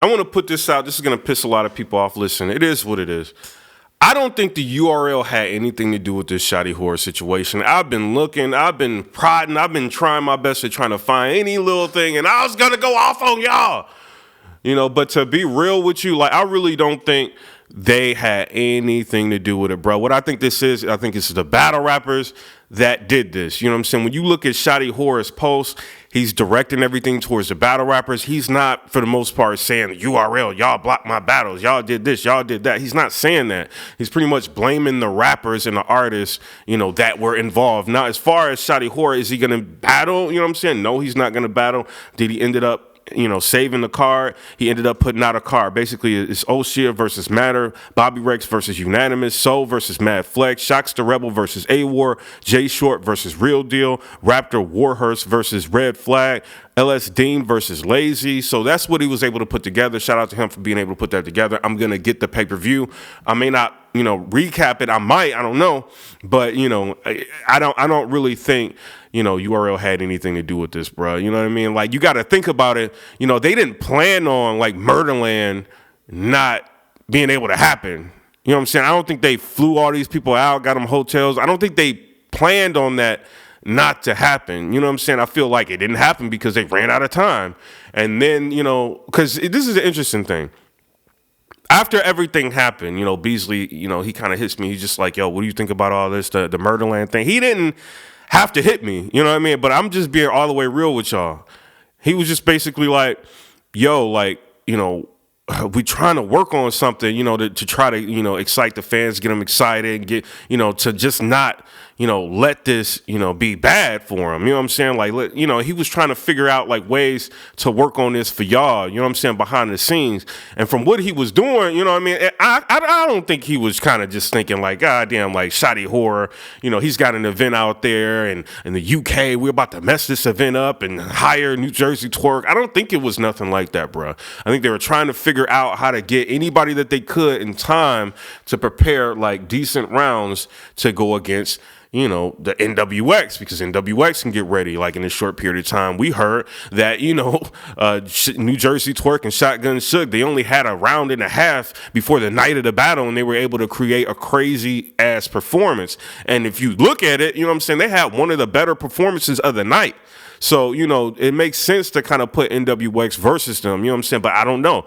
I want to put this out. This is going to piss a lot of people off. Listen, it is what it is. I don't think the URL had anything to do with this Shotty Horror situation. I've been looking, I've been prodding, I've been trying my best to trying to find any little thing, and I was going to go off on y'all. But to be real with you, like, I really don't think they had anything to do with it, bro. What I think this is, I think it's the battle rappers that did this. You know what I'm saying? When you look at Shotty Horror's post, he's directing everything towards the battle rappers. He's not, for the most part, saying URL, y'all blocked my battles, y'all did this, y'all did that. He's not saying that. He's pretty much blaming the rappers and the artists, that were involved. Now, as far as Shotty Horror, is he going to battle? You know what I'm saying? No, he's not going to battle. Did he ended up saving the card? He ended up putting out a card. Basically, it's O'Shea versus Matter, Bobby Rex versus Unanimous, Soul versus Mad Flex, Shocks the Rebel versus A-War, Jay Short versus Real Deal, Raptor Warhurst versus Red Flag, LS Dean versus Lazy. So that's what he was able to put together. Shout out to him for being able to put that together. I'm going to get the pay-per-view. I may not, recap it. I might, I don't know. But, I don't really think, URL had anything to do with this, bro. You know what I mean? Like, you got to think about it. They didn't plan on, like, Murderland not being able to happen. You know what I'm saying? I don't think they flew all these people out, got them hotels. I don't think they planned on that not to happen. You know what I'm saying? I feel like it didn't happen because they ran out of time. And then, because this is an interesting thing. After everything happened, Beasley, he kind of hits me. He's just like, yo, what do you think about all this, the Murderland thing? He didn't have to hit me, you know what I mean? But I'm just being all the way real with y'all. He was just basically like, yo, like, we trying to work on something, to try to, excite the fans, get them excited, get, to just not, let this, be bad for him. You know what I'm saying? Like, he was trying to figure out like ways to work on this for y'all, you know what I'm saying, behind the scenes. And from what he was doing, you know what I mean? I don't think he was kind of just thinking like, God damn, like Shotty Horror, he's got an event out there and in the UK, we're about to mess this event up and hire New Jersey Twerk. I don't think it was nothing like that, bro. I think they were trying to figure out how to get anybody that they could in time to prepare like decent rounds to go against the NWX, because NWX can get ready like in a short period of time. We heard that, New Jersey Twerk and Shotgun Suge, they only had a round and a half before the night of the battle, and they were able to create a crazy ass performance. And if you look at it, you know what I'm saying, they had one of the better performances of the night. So, it makes sense to kind of put NWX versus them, you know what I'm saying? But I don't know,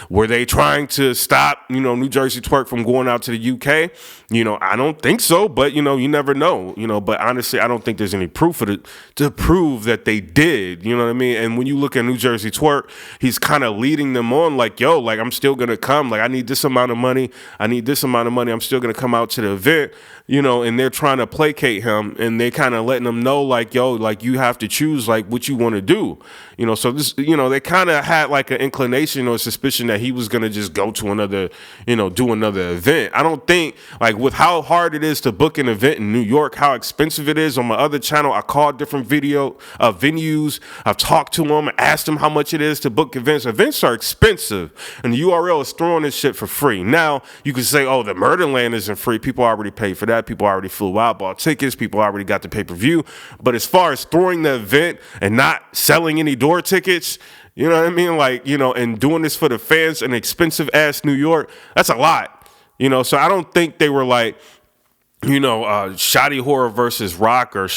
were they trying to stop, New Jersey Twerk from going out to the UK? I don't think so, but, you never know, but honestly, I don't think there's any proof of it to prove that they did, you know what I mean? And when you look at New Jersey Twerk, he's kind of leading them on like, yo, like, I'm still going to come. Like, I need this amount of money. I'm still going to come out to the event, and they're trying to placate him, and they kind of letting him know like, yo, like, you have to choose like what you want to do, so this, they kind of had like an inclination or suspicion that he was going to just go to another, do another event. I don't think, like, with how hard it is to book an event in New York, how expensive it is. On my other channel, I called different venues. I've talked to them, asked them how much it is to book events. Events are expensive, and the URL is throwing this shit for free. Now, you can say, oh, the Murderland isn't free. People already paid for that. People already flew out, bought tickets. People already got the pay-per-view. But as far as throwing the event and not selling any door tickets, you know what I mean? Like, and doing this for the fans in expensive-ass New York, that's a lot. So I don't think they were like, Shotty Horror versus Rock or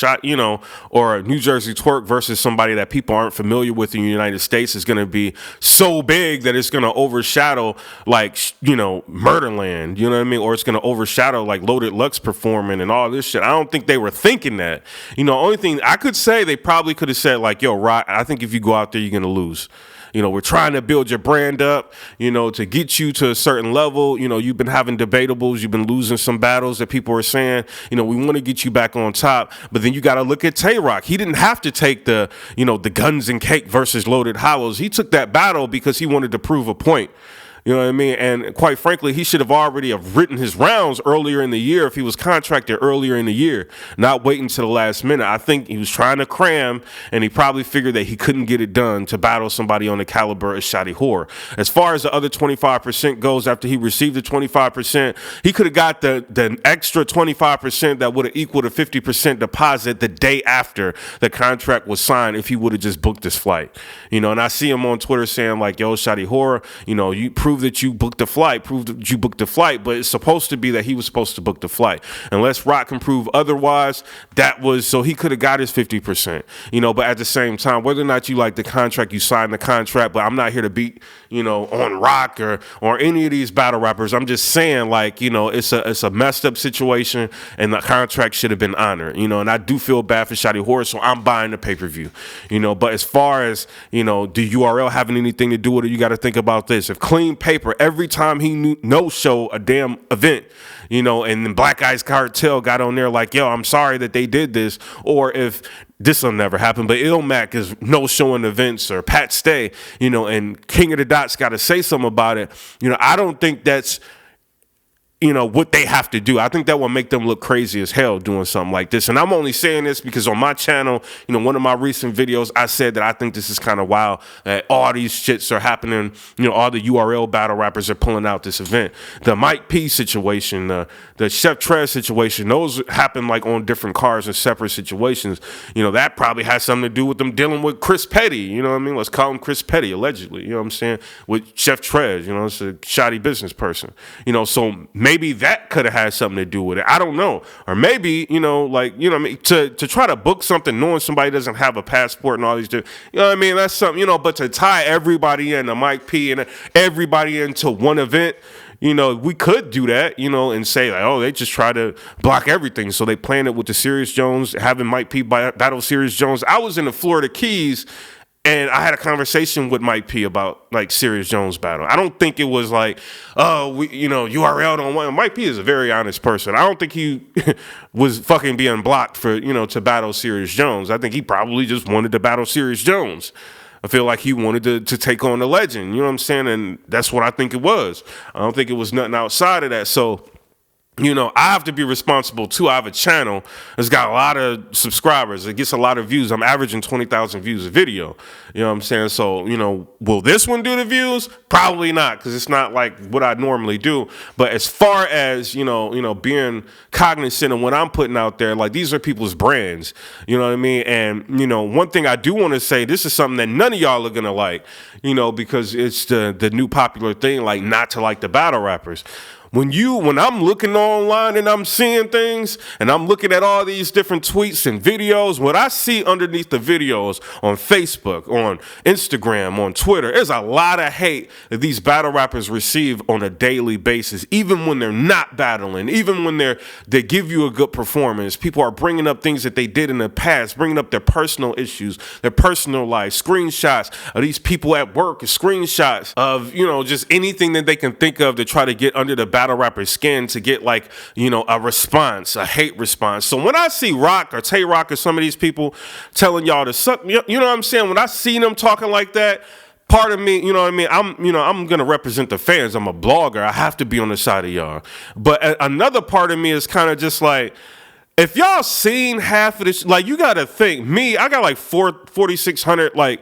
or New Jersey Twerk versus somebody that people aren't familiar with in the United States is going to be so big that it's going to overshadow like, Murderland, you know what I mean? Or it's going to overshadow like Loaded Lux performing and all this shit. I don't think they were thinking that. Only thing I could say, they probably could have said like, yo, Rock, I think if you go out there, you're going to lose. We're trying to build your brand up, to get you to a certain level. You've been having debatables. You've been losing some battles that people are saying, we want to get you back on top. But then you got to look at Tay-Rock. He didn't have to take the Guns and Cake versus Loaded Hollows. He took that battle because he wanted to prove a point. You know what I mean? And quite frankly, he should have already have written his rounds earlier in the year if he was contracted earlier in the year, not waiting to the last minute. I think he was trying to cram, and he probably figured that he couldn't get it done to battle somebody on the caliber of Shotty Horror. As far as the other 25% goes, after he received the 25%, he could have got the extra 25% that would have equaled a 50% deposit the day after the contract was signed if he would have just booked his flight. You know, and I see him on Twitter saying like, yo, Shotty Horror, you know, you prove that you booked the flight, but it's supposed to be that he was supposed to book the flight. Unless Rock can prove otherwise, so he could have got his 50%, you know, but at the same time, whether or not you like the contract, you signed the contract, but I'm not here to beat, you know, on Rock or any of these battle rappers. I'm just saying, like, you know, it's a messed up situation, and the contract should have been honored, you know, and I do feel bad for Shotty Horror, so I'm buying the pay-per-view, you know, but as far as, you know, do URL having anything to do with it, you got to think about this. If Clean Paper, every time he no-show a damn event, you know, and then Black Ice Cartel got on there like, yo, I'm sorry that they did this, or if this will never happen, but Ilmac is no-showing events, or Pat Stay, you know, and King of the Dots got to say something about it, you know, I don't think that's, you know, what they have to do. I think that will make them look crazy as hell doing something like this. And I'm only saying this because on my channel, you know, one of my recent videos, I said that I think this is kind of wild, that all these shits are happening. You know, all the URL battle rappers are pulling out this event. The Mike P situation, the Chef Trez situation, those happen like on different cars and separate situations. You know, that probably has something to do with them dealing with Chris Petty. You know what I mean? Let's call him Chris Petty, allegedly. You know what I'm saying? With Chef Trez, you know, it's a shoddy business person. You know, so maybe that could have had something to do with it. I don't know. Or maybe, you know, like, you know what I mean, to try to book something knowing somebody doesn't have a passport and all these different, you know what I mean, that's something, you know, but to tie everybody in, to Mike P and everybody into one event, you know, we could do that, you know, and say, like, oh, they just try to block everything. So they planned it with the Serious Jones, having Mike P battle Serious Jones. I was in the Florida Keys, and I had a conversation with Mike P about like Serious Jones battle. I don't think it was like, oh, you know, URL don't want. Mike P is a very honest person. I don't think he was fucking being blocked for, you know, to battle Serious Jones. I think he probably just wanted to battle Serious Jones. I feel like he wanted to take on the legend. You know what I'm saying? And that's what I think it was. I don't think it was nothing outside of that. So, you know, I have to be responsible too. I have a channel that's got a lot of subscribers. It gets a lot of views. I'm averaging 20,000 views a video. You know what I'm saying? So, you know, will this one do the views? Probably not, because it's not like what I normally do. But as far as, you know, being cognizant of what I'm putting out there, like, these are people's brands. You know what I mean? And, you know, one thing I do want to say, this is something that none of y'all are going to like, you know, because it's the new popular thing, like, not to like the battle rappers. When I'm looking online and I'm seeing things and I'm looking at all these different tweets and videos, what I see underneath the videos on Facebook, on Instagram, on Twitter, there's a lot of hate that these battle rappers receive on a daily basis, even when they're not battling, even when they give you a good performance. People are bringing up things that they did in the past, bringing up their personal issues, their personal life, screenshots of these people at work, screenshots of, you know, just anything that they can think of to try to get under the battle rapper's skin to get, like, you know, a response, a hate response. So when I see Rock or Tay Rock or some of these people telling y'all to suck, you know what I'm saying? When I see them talking like that, part of me, you know what I mean? I'm going to represent the fans. I'm a blogger. I have to be on the side of y'all. But another part of me is kind of just like, if y'all seen half of this, like, you got to think, I got like 4,600, like,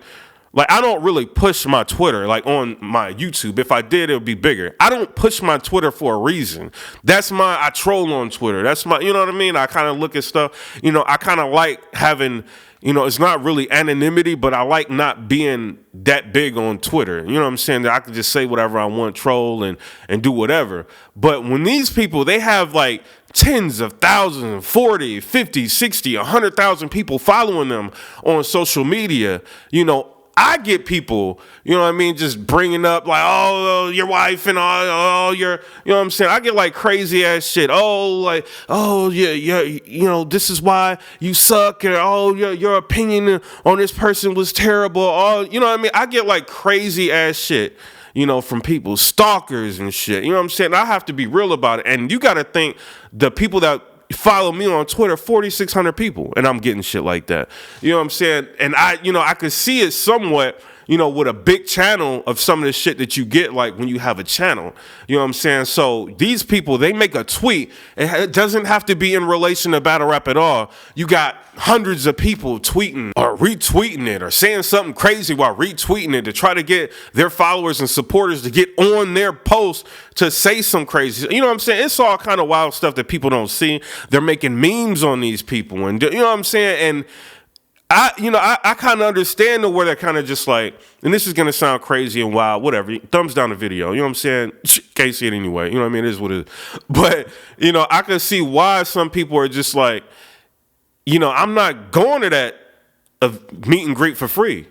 I don't really push my Twitter, like, on my YouTube. If I did, it would be bigger. I don't push my Twitter for a reason. I troll on Twitter. That's my, you know what I mean? I kind of look at stuff, you know, I kind of like having, you know, it's not really anonymity, but I like not being that big on Twitter. You know what I'm saying? That I can just say whatever I want, troll and do whatever. But when these people, they have like tens of thousands, 40, 50, 60, 100,000 people following them on social media, you know, I get people, you know what I mean, just bringing up like, oh, your wife and all your, you know what I'm saying? I get like crazy ass shit. Oh, like, oh, yeah, you know, this is why you suck. Or, oh, your opinion on this person was terrible. Oh, you know what I mean? I get like crazy ass shit, you know, from people, stalkers and shit. You know what I'm saying? I have to be real about it. And you got to think the people that follow me on Twitter, 4,600 people, and I'm getting shit like that. You know what I'm saying? And I could see it somewhat, with a big channel of some of the shit that you get, like when you have a channel. You know what I'm saying? So these people, they make a tweet. It doesn't have to be in relation to battle rap at all. You got hundreds of people tweeting or retweeting it or saying something crazy while retweeting it to try to get their followers and supporters to get on their post to say some crazy. You know what I'm saying? It's all kind of wild stuff that people don't see. They're making memes on these people, and you know what I'm saying? And I kind of understand where they're kind of just like, and this is going to sound crazy and wild, whatever. Thumbs down the video. You know what I'm saying? Can't see it anyway. You know what I mean? It is what it is. But, I can see why some people are just like, I'm not going to that meet and greet for free.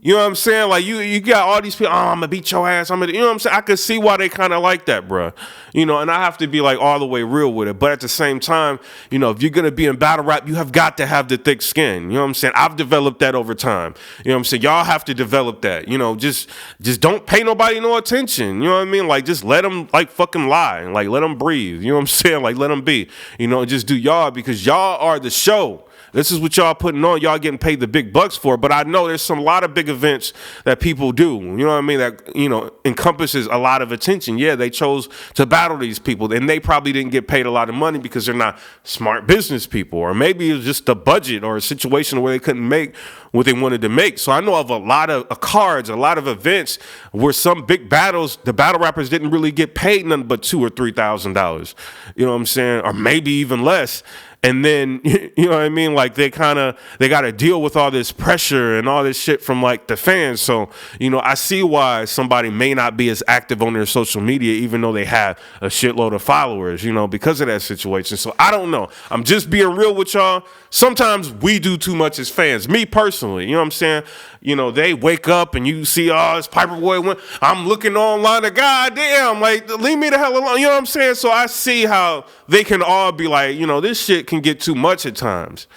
You know what I'm saying? Like you got all these people, I'm gonna beat your ass. You know what I'm saying? I can see why they kind of like that, bro. And I have to be like all the way real with it. But at the same time, if you're gonna be in battle rap, you have got to have the thick skin. You know what I'm saying? I've developed that over time. You know what I'm saying? Y'all have to develop that. Just don't pay nobody no attention. You know what I mean? Like just let them like fucking lie. Like let them breathe. You know what I'm saying? Like let them be. Just do y'all because y'all are the show. This is what y'all putting on. Y'all getting paid the big bucks for. But I know there's a lot of big events that people do. You know what I mean? That, encompasses a lot of attention. Yeah, they chose to battle these people. And they probably didn't get paid a lot of money because they're not smart business people. Or maybe it was just a budget or a situation where they couldn't make what they wanted to make. So I know of a lot of cards, a lot of events where some big battles, the battle rappers didn't really get paid nothing but $2,000 or $3,000. You know what I'm saying? Or maybe even less. And then, you know what I mean? Like they got to deal with all this pressure and all this shit from like the fans. So, I see why somebody may not be as active on their social media, even though they have a shitload of followers, because of that situation. So I don't know. I'm just being real with y'all. Sometimes we do too much as fans. Me personally, you know what I'm saying? They wake up and you see, it's PIPERBOY win. I'm looking online and goddamn, like leave me the hell alone. You know what I'm saying? So I see how they can all be like, this shit can get too much at times.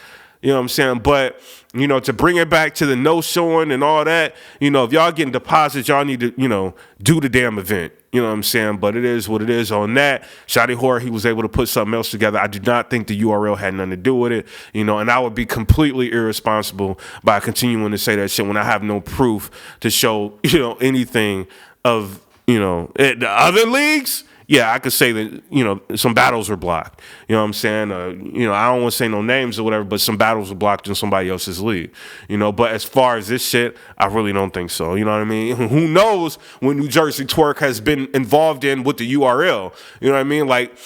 You know what I'm saying? But, to bring it back to the no showing and all that, if y'all getting deposits, y'all need to, do the damn event. You know what I'm saying? But it is what it is on that. Shotty Horror, he was able to put something else together. I do not think the URL had nothing to do with it, and I would be completely irresponsible by continuing to say that shit when I have no proof to show, anything of, the other leagues. Yeah, I could say that, some battles were blocked. You know what I'm saying? I don't want to say no names or whatever, but some battles were blocked in somebody else's league. But as far as this shit, I really don't think so. You know what I mean? Who knows when New Jersey Twerk has been involved in with the URL? You know what I mean? Like,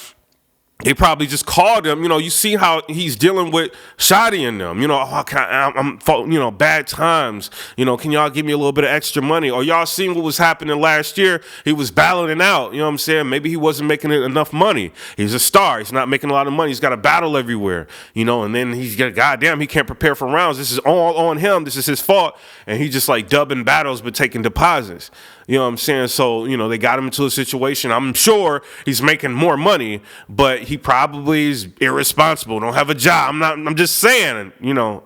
they probably just called him. You see how he's dealing with Shotty and them. I'm bad times. Can y'all give me a little bit of extra money? Or y'all seen what was happening last year? He was battling out. You know what I'm saying? Maybe he wasn't making enough money. He's a star. He's not making a lot of money. He's got to battle everywhere. And then he's got, goddamn, he can't prepare for rounds. This is all on him. This is his fault. And he just like dubbing battles but taking deposits. You know what I'm saying? So, they got him into a situation. I'm sure he's making more money, but he probably is irresponsible, don't have a job. I'm just saying,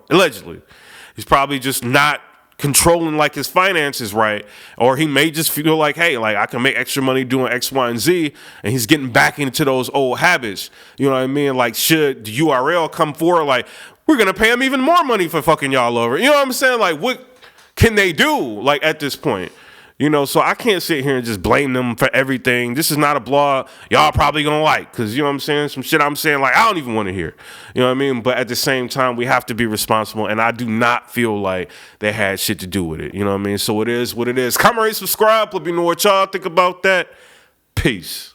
allegedly. He's probably just not controlling like his finances right. Or he may just feel like, hey, like I can make extra money doing X, Y, and Z, and he's getting back into those old habits. You know what I mean? Like, should the URL come forward, like, we're gonna pay him even more money for fucking y'all over. You know what I'm saying? Like, what can they do, like, at this point? So I can't sit here and just blame them for everything. This is not a blog y'all probably gonna like, because, you know what I'm saying, some shit I'm saying, like, I don't even want to hear. You know what I mean? But at the same time, we have to be responsible, and I do not feel like they had shit to do with it. You know what I mean? So it is what it is. Comment, rate, subscribe. Let me know what y'all think about that. Peace.